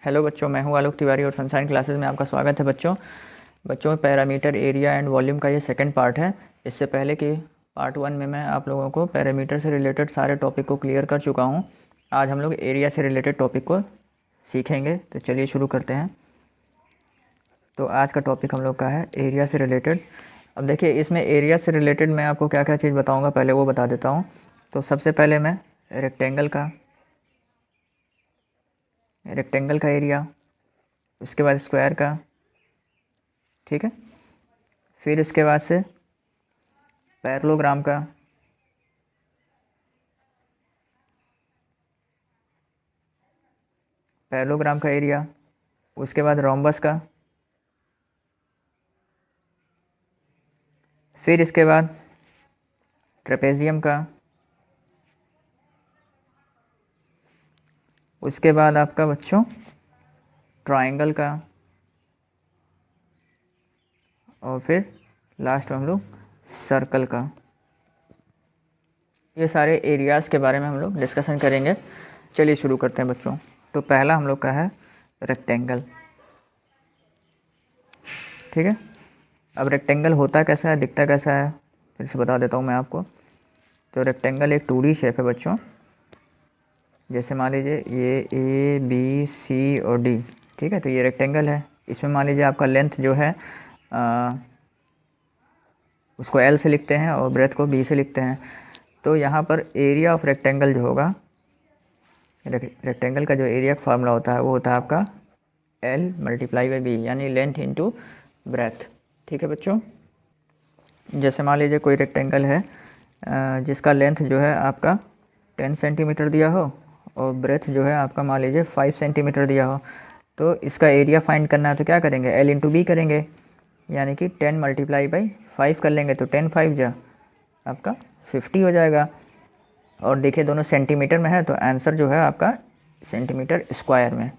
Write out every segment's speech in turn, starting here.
Hello बच्चों, मैं हूं आलोक तिवारी और सनशाइन क्लासेस में आपका स्वागत है। बच्चों पैरामीटर, एरिया एंड वॉल्यूम का ये सेकंड पार्ट है। इससे पहले कि पार्ट 1 में मैं आप लोगों को पैरामीटर से रिलेटेड सारे टॉपिक को क्लियर कर चुका हूं। आज हम लोग एरिया से रिलेटेड टॉपिक को सीखेंगे। तो चलिए शुरू करते हैं। तो आज का टॉपिक हम लोग का है एरिया से रिलेटेड। अब देखिए, इसमें एरिया से रिलेटेड मैं आपको क्या क्या चीज़ बताऊँगा, पहले वो बता देता हूँ। तो सबसे पहले मैं रेक्टेंगल का एरिया, उसके बाद स्क्वायर का, ठीक है। फिर इसके बाद से पैरेललोग्राम का, एरिया, उसके बाद रोम्बस का, फिर इसके बाद ट्रेपेजियम का, उसके बाद आपका बच्चों ट्रायंगल का, और फिर लास्ट में हम लोग सर्कल का। ये सारे एरियाज़ के बारे में हम लोग डिस्कशन करेंगे। चलिए शुरू करते हैं बच्चों। तो पहला हम लोग का है रेक्टेंगल, ठीक है। अब रेक्टेंगल होता कैसा है, दिखता कैसा है, फिर से बता देता हूँ मैं आपको। तो रेक्टेंगल एक 2D शेप है बच्चों। जैसे मान लीजिए ये A B C और D, ठीक है। तो ये रेक्टेंगल है। इसमें मान लीजिए आपका लेंथ जो है उसको L से लिखते हैं और ब्रेथ को B से लिखते हैं। तो यहाँ पर एरिया ऑफ रेक्टेंगल जो होगा, रेक्टेंगल का जो एरिया का फार्मूला होता है वो होता है आपका L × B, यानी लेंथ इंटू ब्रेथ, ठीक है बच्चों। जैसे मान लीजिए कोई रेक्टेंगल है जिसका लेंथ जो है आपका 10 सेंटीमीटर दिया हो और ब्रेथ जो है आपका मान लीजिए 5 सेंटीमीटर दिया हो। तो इसका एरिया फाइंड करना है तो क्या करेंगे, L × B करेंगे, यानी कि 10 × 5 कर लेंगे। तो 10 5 जा आपका 50 हो जाएगा। और देखिए दोनों सेंटीमीटर में है तो आंसर जो है आपका सेंटीमीटर स्क्वायर में,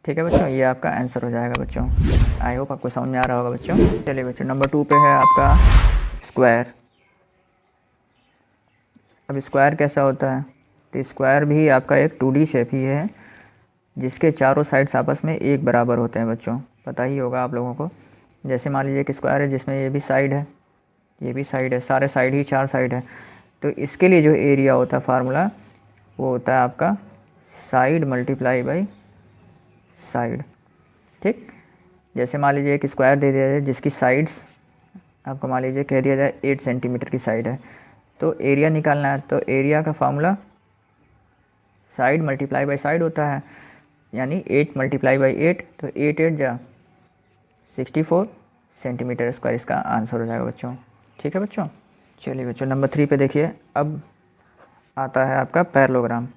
ठीक है बच्चों। ये आपका आंसर हो जाएगा बच्चों। आई होप आपको समझ में आ रहा होगा बच्चों। चलिए बच्चों, नंबर 2 पे है आपका स्क्वायर। अब स्क्वायर कैसा होता है, तो स्क्वायर भी आपका एक 2D शेप ही है जिसके चारों साइड्स आपस में एक बराबर होते हैं बच्चों। पता ही होगा आप लोगों को। जैसे मान लीजिए एक स्क्वायर है जिसमें ये भी साइड है, ये भी साइड है, सारे साइड ही 4 साइड है। तो इसके लिए जो एरिया होता है फार्मूला वो होता है आपका साइड × साइड, ठीक। जैसे मान लीजिए एक स्क्वायर दे दिया जाए जिसकी साइड्स आपको मान लीजिए कह दिया जाए 8 सेंटीमीटर की साइड है। तो एरिया निकालना है तो एरिया का फार्मूला साइड × साइड होता है, यानी 8 × 8। तो 8 8 जा 64 सेंटीमीटर स्क्वायर इसका आंसर हो जाएगा बच्चों, ठीक है बच्चों। चलिए बच्चों, नंबर 3 पे देखिए। अब आता है आपका पैरेललोग्राम,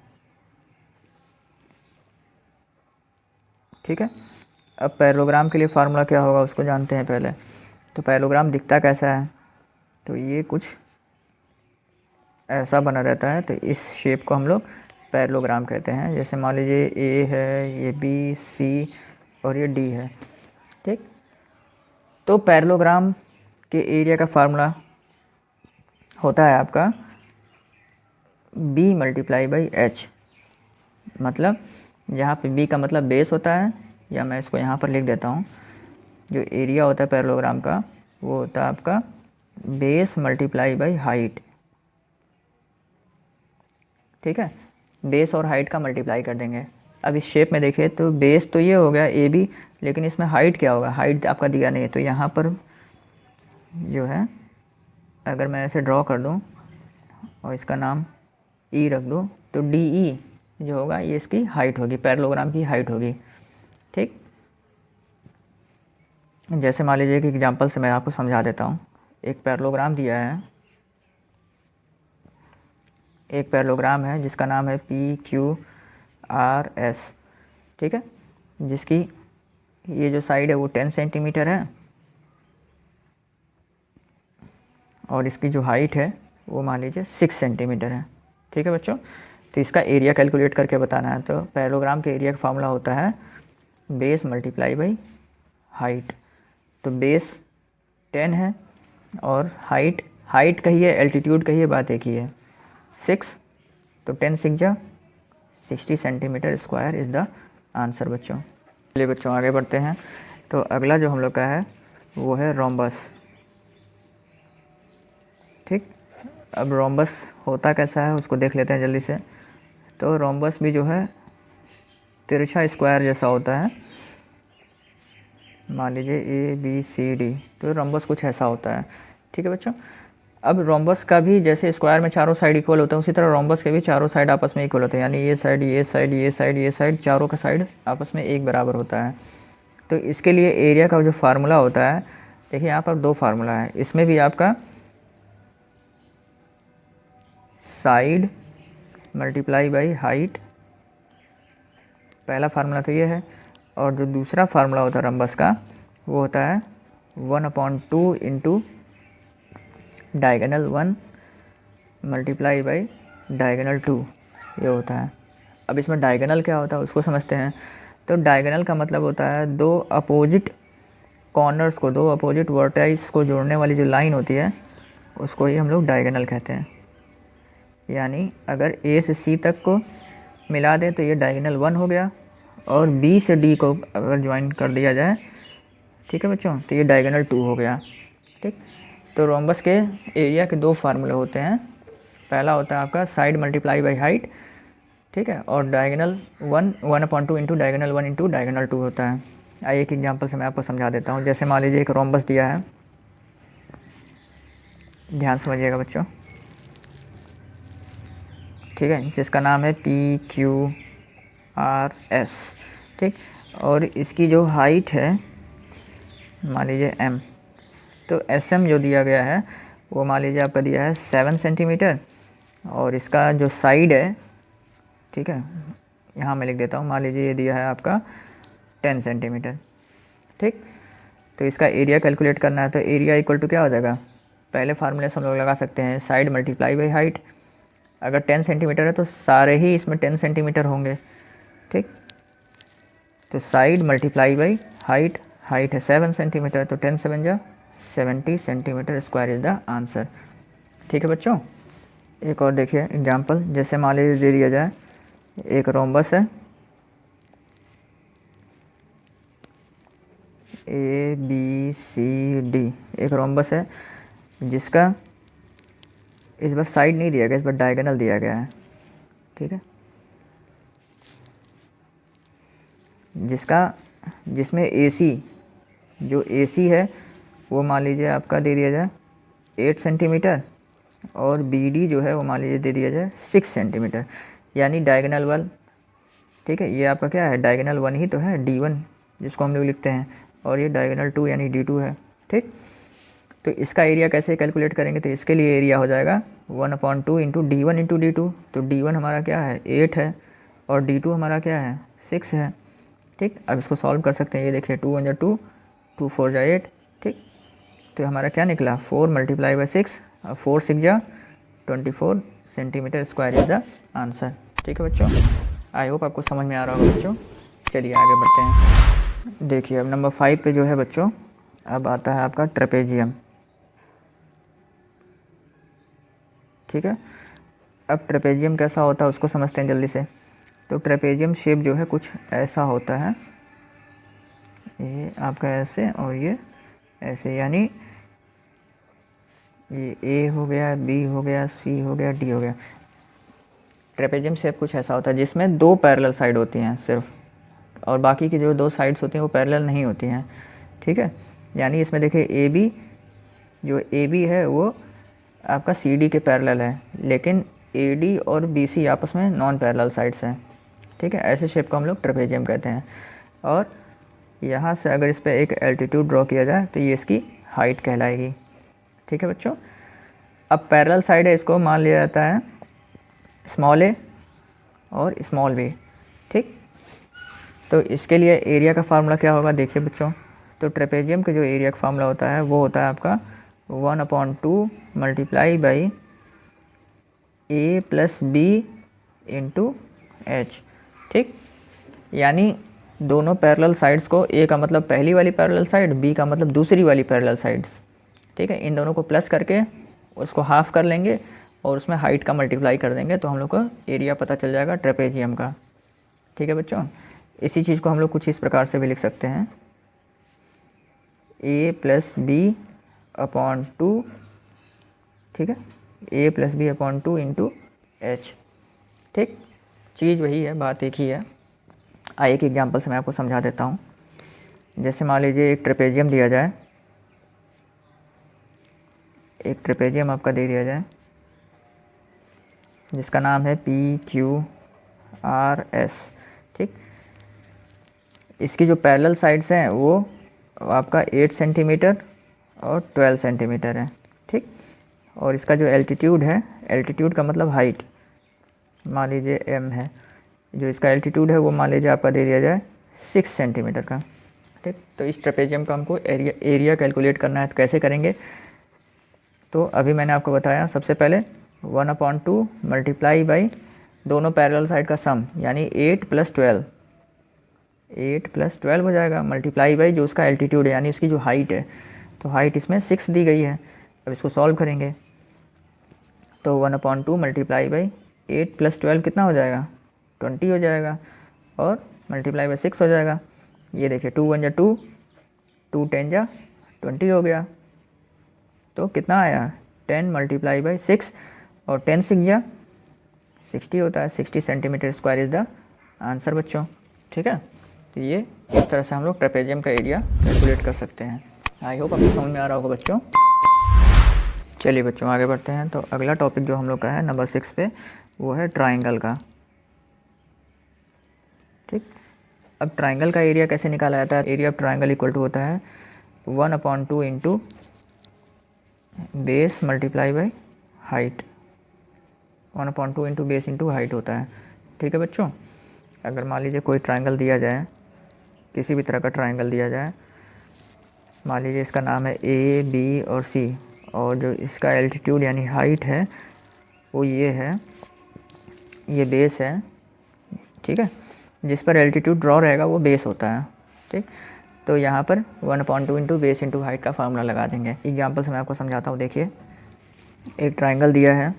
ठीक है। अब पैरेललोग्राम के लिए फार्मूला क्या होगा उसको जानते हैं पहले। तो पैरेललोग्राम दिखता कैसा है, तो ये कुछ ऐसा बना रहता है। तो इस शेप को हम लोग पैरेललोग्राम कहते हैं। जैसे मान लीजिए A है, ये B C और ये D है, ठीक। तो पैरेललोग्राम के एरिया का फार्मूला होता है आपका B × H। मतलब जहाँ पे B का मतलब बेस होता है, या मैं इसको यहाँ पर लिख देता हूँ। जो एरिया होता है पैरेललोग्राम का वो होता है आपका बेस × हाइट, ठीक है। बेस और हाइट का मल्टीप्लाई कर देंगे। अब इस शेप में देखिए तो बेस तो ये हो गया AB, लेकिन इसमें हाइट क्या होगा, हाइट आपका दिया नहीं है। तो यहाँ पर जो है अगर मैं ऐसे ड्रॉ कर दूँ और इसका नाम E रख दूँ, तो DE जो होगा ये इसकी हाइट होगी, पैरेललोग्राम की हाइट होगी, ठीक। जैसे मान लीजिए कि एग्जांपल से मैं आपको समझा देता हूँ। एक पैरेललोग्राम दिया है, एक पैरेललोग्राम है जिसका नाम है PQRS, ठीक है। जिसकी ये जो साइड है वो 10 सेंटीमीटर है और इसकी जो हाइट है वो मान लीजिए 6 सेंटीमीटर है, ठीक है बच्चों। तो इसका एरिया कैलकुलेट करके बताना है। तो पैरेललोग्राम के एरिया का फार्मूला होता है बेस × हाइट। तो बेस 10 है और हाइट कहिए, एल्टीट्यूड कहिए, बात एक ही है, 6। तो 10 6 जा 60 centimetre square is the answer बच्चों। चलिए बच्चों आगे बढ़ते हैं। तो अगला जो हम लोग का है वो है रोम्बस। ठीक, अब रोम्बस होता कैसा है उसको देख लेते हैं जल्दी से। तो रोम्बस भी जो है तिरछा स्क्वायर जैसा होता है। मान लीजिए ABCD, तो रोम्बस कुछ ऐसा होता है। ठीक है बच्चों, अब रोम्बस का भी जैसे स्क्वायर में चारों साइड इक्वल होते हैं, उसी तरह रोम्बस के भी चारों साइड आपस में इक्वल होते हैं। यानी ये साइड ये साइड ये साइड ये साइड, चारों का साइड आपस में एक बराबर होता है। तो इसके लिए एरिया का जो फार्मूला होता है, देखिए यहाँ पर दो फार्मूला है। इसमें भी आपका साइड मल्टीप्लाई बाई हाइट, पहला फार्मूला तो ये है। और जो दूसरा फार्मूला होता है रम्बस का, वो होता है 1/2 into diagonal 1 multiply by diagonal 2, ये होता है। अब इसमें डायगोनल क्या होता है उसको समझते हैं। तो डायगोनल का मतलब होता है दो अपोजिट कॉर्नर्स को, दो अपोजिट वर्टाइस को जोड़ने वाली जो लाइन होती है उसको ही हम लोग डायगोनल कहते हैं। यानी अगर A से C तक को मिला दें तो ये डायगोनल 1 हो गया, और B से D को अगर ज्वाइन कर दिया जाए, ठीक है बच्चों, तो ये डायगोनल 2 हो गया। ठीक, तो रोम्बस के एरिया के दो फार्मूले होते हैं। पहला होता है आपका साइड मल्टीप्लाई बाई हाइट, ठीक है, और diagonal 1/2 into diagonal 1 into diagonal 2 होता है। आइए एक एग्जांपल से मैं आपको समझा देता हूँ। जैसे मान लीजिए एक रोम्बस दिया है, ध्यान समझिएगा बच्चों, ठीक है, जिसका नाम है PQRS। ठीक, और इसकी जो हाइट है मान लीजिए M, तो SM जो दिया गया है वो मान लीजिए आपका दिया है 7 सेंटीमीटर, और इसका जो साइड है, ठीक है, यहाँ मैं लिख देता हूँ, मान लीजिए ये दिया है आपका 10 सेंटीमीटर। ठीक, तो इसका एरिया कैलकुलेट करना है। तो एरिया इक्वल टू क्या हो जाएगा, पहले फार्मूले से हम लोग लगा सकते हैं साइड मल्टीप्लाई बाई हाइट। अगर 10 सेंटीमीटर है तो सारे ही इसमें 10 सेंटीमीटर होंगे। ठीक, तो side multiply by height, height है 7 सेंटीमीटर, तो 10 7 जा 70 centimetre square is the answer. ठीक है बच्चों, एक और देखिए एग्जांपल। जैसे मान लीजिए दे दिया जाए एक रोम्बस है ABCD, एक रोम्बस है जिसका इस बार साइड नहीं दिया गया, इस बार डायगोनल दिया गया है। ठीक है, जिसमें AC, जो AC है वो मान लीजिए आपका दे दिया जाए 8 सेंटीमीटर, और BD जो है वो मान लीजिए दे दिया जाए 6 सेंटीमीटर। यानी डायगोनल 1, ठीक है, ये आपका क्या है, डायगोनल 1 ही तो है, D1 जिसको हम लोग लिखते हैं, और ये डायगोनल 2 यानी D2 है। ठीक, तो इसका एरिया कैसे कैलकुलेट करेंगे, तो इसके लिए एरिया हो जाएगा 1/2 इंटू D1 इंटू D2। तो D1 हमारा क्या है 8 है, और D2 हमारा क्या है 6 है। ठीक, अब इसको सॉल्व कर सकते हैं। ये देखिए 2 1 जा 2, 2 4 जा 8। ठीक, तो हमारा क्या निकला 4 मल्टीप्लाई बाई 6, और 4 6 जा 24 centimetre square is the answer. ठीक है बच्चों, आई होप आपको समझ में आ रहा होगा बच्चों। चलिए आगे बढ़ते हैं। देखिए अब नंबर 5 पे जो है बच्चों, अब आता है आपका ट्रेपेजियम। ठीक है, अब ट्रेपेजियम कैसा होता है उसको समझते हैं जल्दी से। तो ट्रेपेजियम शेप जो है कुछ ऐसा होता है, ये आपका ऐसे और ये ऐसे, यानी ये A हो गया, B हो गया, C हो गया, D हो गया। ट्रेपेजियम शेप कुछ ऐसा होता है जिसमें दो पैरेलल साइड होती हैं सिर्फ, और बाकी की जो दो साइड्स होती हैं वो पैरेलल नहीं होती हैं। ठीक है, यानी इसमें देखिए AB, जो AB है वो आपका CD के पैरेलल है, लेकिन AD और BC आपस में नॉन पैरेलल साइड्स हैं। ठीक है, ऐसे शेप को हम लोग ट्रेपेजियम कहते हैं। और यहाँ से अगर इस पर एक एल्टीट्यूड ड्रॉ किया जाए तो ये इसकी हाइट कहलाएगी। ठीक है बच्चों, अब पैरेलल साइड है, इसको मान लिया जाता है स्मॉल a और स्मॉल b। ठीक, तो इसके लिए एरिया का फार्मूला क्या होगा, देखिए बच्चों। तो ट्रेपेजियम के जो एरिया का फार्मूला होता है वो होता है आपका 1/2 multiply by A plus B into H। ठीक, यानी दोनों पैरेलल साइड्स को, A का मतलब पहली वाली पैरेलल साइड, B का मतलब दूसरी वाली पैरेलल साइड्स, ठीक है, इन दोनों को प्लस करके उसको हाफ कर लेंगे और उसमें हाइट का मल्टीप्लाई कर देंगे, तो हम लोग को एरिया पता चल जाएगा ट्रेपेजियम का। ठीक है बच्चों, इसी चीज़ को हम लोग कुछ इस प्रकार से भी लिख सकते हैं, a+b/2, ठीक है, a+b/2 इंटू एच। ठीक, चीज़ वही है, बात एक ही है। आइए एक एग्जांपल से मैं आपको समझा देता हूँ। जैसे मान लीजिए एक ट्रेपेजियम दिया जाए, एक ट्रेपेजियम आपका दे दिया जाए जिसका नाम है PQRS। ठीक, इसकी जो पैरेलल साइड्स हैं वो आपका 8 सेंटीमीटर और 12 सेंटीमीटर है। ठीक, और इसका जो एल्टीट्यूड है, एल्टीट्यूड का मतलब हाइट, मान लीजिए m है, जो इसका एल्टीट्यूड है वो मान लीजिए आपका दे दिया जाए 6 सेंटीमीटर का। ठीक, तो इस ट्रेपेजियम का हमको एरिया कैलकुलेट करना है, तो कैसे करेंगे? तो अभी मैंने आपको बताया, सबसे पहले 1/2 मल्टीप्लाई बाई दोनों पैरेलल साइड का सम, यानी 8 + 12, 8 + 12 हो जाएगा, मल्टीप्लाई बाई जो उसका एल्टीट्यूड है यानी उसकी जो हाइट है, तो हाइट इसमें 6 दी गई है। अब इसको सॉल्व करेंगे तो 1/2 मल्टीप्लाई बाई 8 + 12 कितना हो जाएगा? 20 हो जाएगा, और मल्टीप्लाई बाई 6 हो जाएगा। ये देखिए 2 × 1 = 2, 2 × 10 = 20 हो गया। तो कितना आया? 10 मल्टीप्लाई बाई 6, और 10 × 6 = 60 होता है। 60 centimetre square is the answer बच्चों। ठीक है, तो ये इस तरह से हम लोग ट्रेपेजियम का एरिया कैलकुलेट कर सकते हैं। आई होप आपको समझ में आ रहा होगा बच्चों। चलिए बच्चों आगे बढ़ते हैं। तो अगला टॉपिक जो हम लोग का है नंबर 6 पे, वो है ट्राइंगल का। ठीक, अब ट्राइंगल का एरिया कैसे निकाला जाता है? Area of triangle equal to होता है 1/2 into base multiply by height. 1/2 into base into height होता है। ठीक है बच्चों, अगर मान लीजिए कोई ट्राइंगल दिया जाए, किसी भी तरह का ट्राइंगल दिया जाए, मान लीजिए इसका नाम है A, B और C, और जो इसका एल्टीट्यूड यानी हाइट है वो ये है, ये बेस है। ठीक है, जिस पर एल्टीट्यूड ड्रॉ रहेगा वो बेस होता है। ठीक, तो यहाँ पर 1/2 इंटू बेस इंटू हाइट का फार्मूला लगा देंगे। एग्जाम्पल से मैं आपको समझाता हूँ। देखिए एक ट्राइंगल दिया है,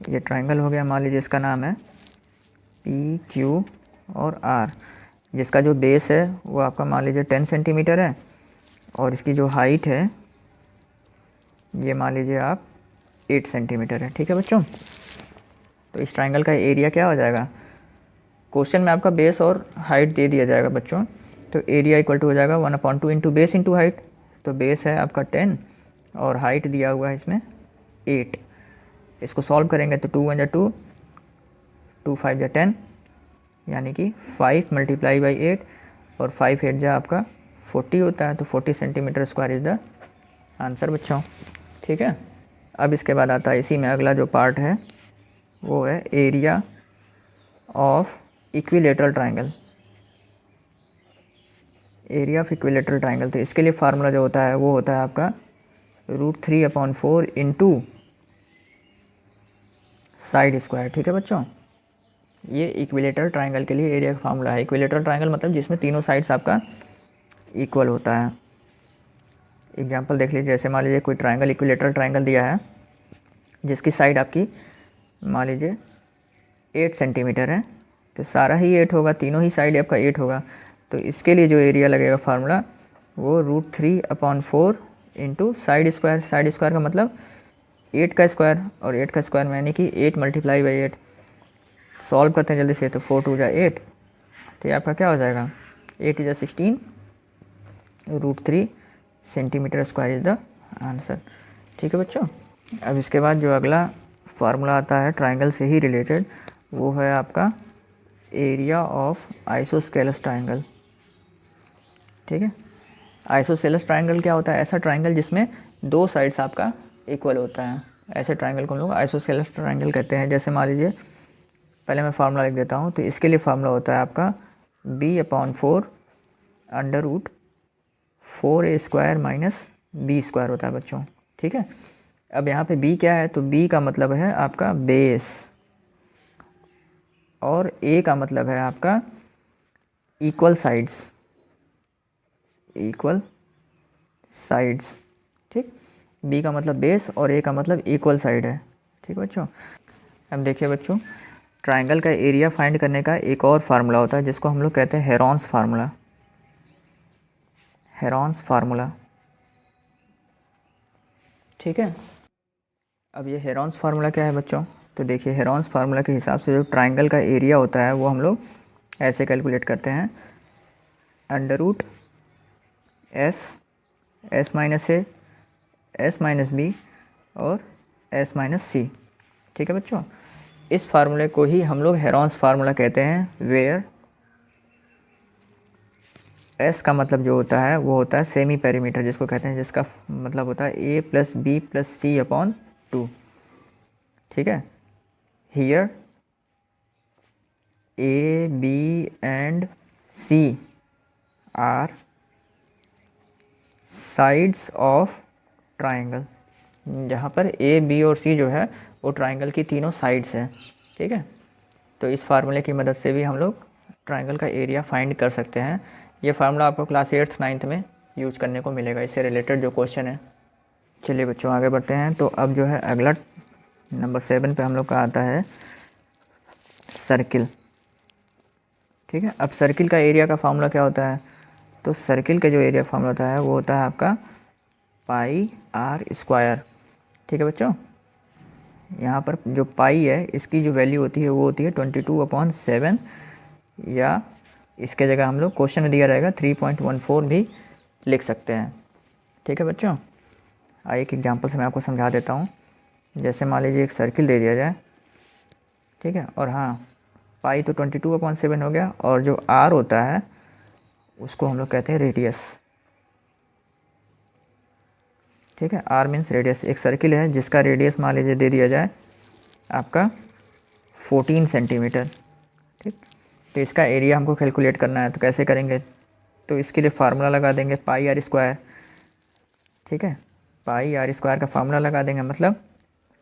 ये ट्राइंगल हो गया, मान लीजिए इसका नाम है PQ और R, जिसका जो बेस है वो आपका मान लीजिए 10 सेंटीमीटर है, और इसकी जो हाइट है ये मान लीजिए आप 8 सेंटीमीटर है। ठीक है बच्चों, तो इस ट्राइंगल का एरिया क्या हो जाएगा? क्वेश्चन में आपका बेस और हाइट दे दिया जाएगा बच्चों, तो एरिया इक्वल टू हो जाएगा 1/2 इंटू बेस इंटू हाइट। तो बेस है आपका 10 और हाइट दिया हुआ है इसमें 8। इसको सॉल्व करेंगे तो 2 × 1 = 2, 2 × 5 = 10, यानी कि 5 मल्टीप्लाई बाई 8, और 5 × 8 = आपका 40 होता है। तो 40 centimetre square is the answer बच्चों। ठीक है, अब इसके बाद आता है इसी में अगला जो पार्ट है वो है area of equilateral triangle. Area of equilateral triangle, तो इसके लिए फार्मूला जो होता है वो होता है आपका √3/4 इंटू साइड स्क्वायर। ठीक है बच्चों, ये इक्विलेटरल ट्राइंगल के लिए एरिया का फार्मूला है। इक्विलेटरल ट्राइंगल मतलब जिसमें तीनों साइड्स आपका इक्वल होता है। एग्जांपल देख लीजिए, जैसे मान लीजिए कोई ट्राइंगल, इक्विलेटरल ट्राइंगल दिया है जिसकी साइड आपकी मान लीजिए 8 सेंटीमीटर है, तो सारा ही 8 होगा, तीनों ही साइड आपका 8 होगा। तो इसके लिए जो एरिया लगेगा फार्मूला वो √3/4 into side square. Side square का मतलब 8 का स्क्वायर, और 8 का स्क्वायर में यानी कि 8 मल्टीप्लाई बाई 8। सॉल्व करते हैं जल्दी से, तो 4 × 2 = 8, तो ये आपका क्या हो जाएगा? 8 × 16, √3 centimetre square is the answer. ठीक है बच्चों, अब इसके बाद जो अगला फार्मूला आता है ट्राइंगल से ही रिलेटेड, वो है आपका एरिया ऑफ आइसोस्केलस ट्राइंगल। ठीक है, आइसोसेलेस ट्राइंगल क्या होता है? ऐसा ट्राइंगल जिसमें दो साइड्स आपका इक्वल होता है, ऐसे ट्राइंगल को हम लोग आइसोसेलेस ट्राइंगल कहते हैं। जैसे मान लीजिए, पहले मैं फार्मूला लिख देता हूँ। तो इसके लिए फार्मूला होता है आपका B/4 √4a² - b² होता है बच्चों। ठीक है, अब यहाँ पे B क्या है? तो B का मतलब है आपका बेस, और A का मतलब है आपका इक्वल साइड्स, इक्वल साइड्स। ठीक, B का मतलब बेस और A का मतलब इक्वल साइड है। ठीक बच्चों, अब देखिए बच्चों, ट्राइंगल का एरिया फाइंड करने का एक और फार्मूला होता है जिसको हम लोग कहते हैं हेरॉन्स फार्मूला। हेरॉन्स फार्मूला, ठीक है। अब ये हेरॉन्स फार्मूला क्या है बच्चों? तो देखिए, हेरॉन्स फार्मूला के हिसाब से जो ट्राइंगल का एरिया होता है वो हम लोग ऐसे कैलकुलेट करते हैं, अंडर रूट एस माइनस ए, एस माइनस बी और एस माइनस सी, ठीक है बच्चों। इस फार्मूले को ही हम लोग हेरॉन्स फार्मूला कहते हैं, वेयर एस का मतलब जो होता है वो होता है सेमी पेरीमीटर, जिसको कहते हैं, जिसका मतलब होता है A plus B plus C upon 2, ठीक है। Here A B and C are sides of triangle, जहाँ पर ए बी और सी जो है वो ट्राइंगल की तीनों साइड्स हैं, ठीक है। तो इस फार्मूले की मदद से भी हम लोग ट्राइंगल का एरिया फाइंड कर सकते हैं। ये फार्मूला आपको क्लास 8th 9th में यूज करने को मिलेगा, इससे रिलेटेड जो क्वेश्चन है। चलिए बच्चों आगे बढ़ते हैं। तो अब जो है अगला नंबर 7 पे हम लोग का आता है सर्किल, ठीक है। अब सर्किल का एरिया का फार्मूला क्या होता है? तो सर्किल का जो एरिया फार्मूला होता है वो होता है आपका पाई आर स्क्वायर, ठीक है बच्चों। यहाँ पर जो पाई है इसकी जो वैल्यू होती है वो होती है 22/7, या इसके जगह हम लोग क्वेश्चन में दिया रहेगा 3.14 भी लिख सकते हैं, ठीक है बच्चों। आइए एक एग्जांपल से मैं आपको समझा देता हूँ। जैसे मान लीजिए एक सर्किल दे दिया जाए, ठीक है, और हाँ पाई तो 22/7 हो गया, और जो आर होता है उसको हम लोग कहते हैं रेडियस, ठीक है। R means radius. एक सर्किल है जिसका रेडियस मान लीजिए दे दिया जाए आपका 14 सेंटीमीटर, ठीक। तो इसका एरिया हमको कैलकुलेट करना है, तो कैसे करेंगे? तो इसके लिए फार्मूला लगा देंगे पाई आर स्क्वायर, ठीक है। पाई आर स्क्वायर का फार्मूला लगा देंगे, मतलब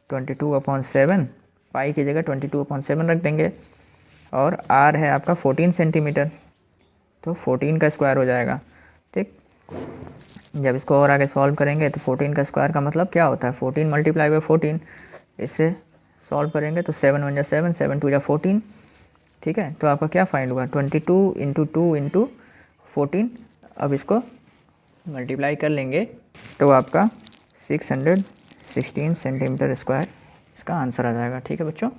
22/7, पाई की जगह 22/7 रख देंगे, और आर है आपका 14 सेंटीमीटर, तो 14 का स्क्वायर हो जाएगा, ठीक। जब इसको और आगे सॉल्व करेंगे तो 14 का स्क्वायर का मतलब क्या होता है? 14 मल्टीप्लाई बाई 14। इससे सॉल्व करेंगे तो 7 1 जा 7, 7 2 जा 14, ठीक है। तो आपका क्या फाइंड हुआ? 22 इंटू 2 इंटू 14। अब इसको मल्टीप्लाई कर लेंगे तो आपका 616 सेंटीमीटर स्क्वायर इसका आंसर आ जाएगा, ठीक है बच्चों।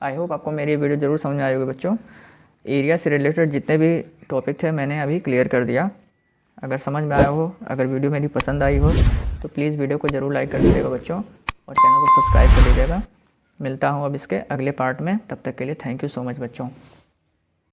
आई होप आपको मेरी वीडियो ज़रूर समझ में आई होगी बच्चों। एरिया से रिलेटेड जितने भी टॉपिक थे मैंने अभी क्लियर कर दिया। अगर समझ में आया हो, अगर वीडियो मेरी पसंद आई हो तो प्लीज़ वीडियो को ज़रूर लाइक कर दीजिएगा बच्चों, और चैनल को सब्सक्राइब कर लीजिएगा। मिलता हूँ अब इसके अगले पार्ट में, तब तक के लिए थैंक यू सो मच बच्चों।